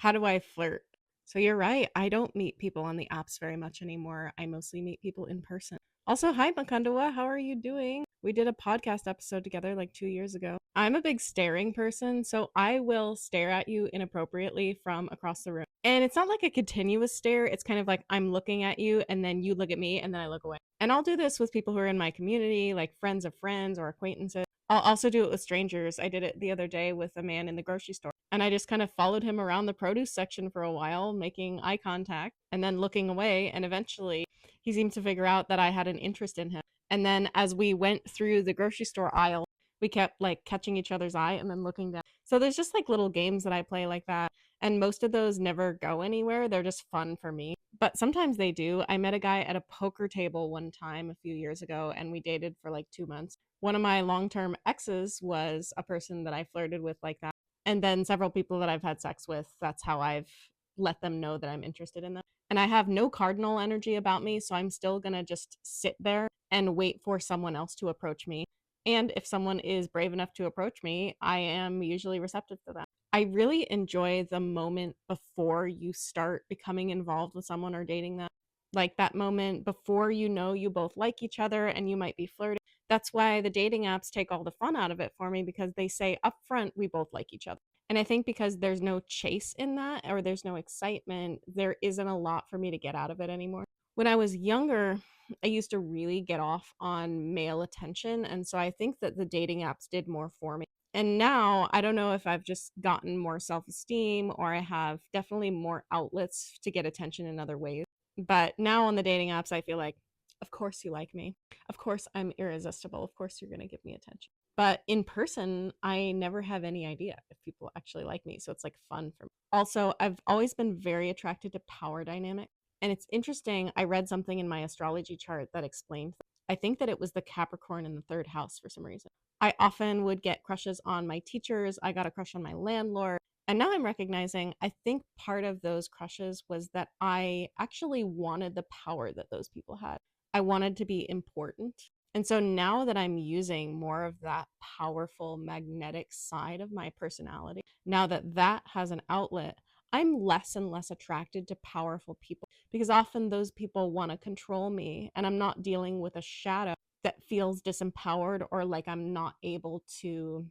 How do I flirt? So you're right. I don't meet people on the apps very much anymore. I mostly meet people in person. Also, hi, Makandawa. How are you doing? We did a podcast episode together like 2 years ago. I'm a big staring person, so I will stare at you inappropriately from across the room. And it's not like a continuous stare. It's kind of like I'm looking at you and then you look at me and then I look away. And I'll do this with people who are in my community, like friends of friends or acquaintances. I'll also do it with strangers. I did it the other day with a man in the grocery store. And I just kind of followed him around the produce section for a while, making eye contact and then looking away. And eventually he seemed to figure out that I had an interest in him. And then as we went through the grocery store aisle, we kept like catching each other's eye and then looking down. So there's just like little games that I play like that. And most of those never go anywhere. They're just fun for me. But sometimes they do. I met a guy at a poker table one time a few years ago and we dated for like 2 months. One of my long term exes was a person that I flirted with like that. And then several people that I've had sex with, that's how I've let them know that I'm interested in them. And I have no cardinal energy about me, so I'm still going to just sit there and wait for someone else to approach me. And if someone is brave enough to approach me, I am usually receptive to that. I really enjoy the moment before you start becoming involved with someone or dating them. Like that moment before you know you both like each other and you might be flirting. That's why the dating apps take all the fun out of it for me because they say up front we both like each other. And I think because there's no chase in that or there's no excitement, there isn't a lot for me to get out of it anymore. When I was younger, I used to really get off on male attention. And so I think that the dating apps did more for me. And now I don't know if I've just gotten more self esteem or I have definitely more outlets to get attention in other ways. But now on the dating apps, I feel like, of course you like me. Of course I'm irresistible. Of course you're going to give me attention. But in person, I never have any idea if people actually like me. So it's like fun for me. Also, I've always been very attracted to power dynamic. And it's interesting. I read something in my astrology chart that explained that. I think that it was the Capricorn in the third house for some reason. I often would get crushes on my teachers. I got a crush on my landlord. And now I'm recognizing I think part of those crushes was that I actually wanted the power that those people had. I wanted to be important. And so now that I'm using more of that powerful magnetic side of my personality, now that that has an outlet, I'm less and less attracted to powerful people because often those people want to control me and I'm not dealing with a shadow that feels disempowered or like I'm not able to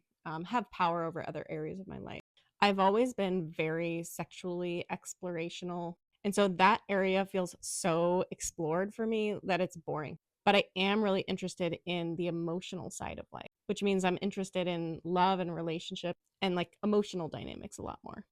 have power over other areas of my life. I've always been very sexually explorational. And so that area feels so explored for me that it's boring. But I am really interested in the emotional side of life, which means I'm interested in love and relationship and like emotional dynamics a lot more.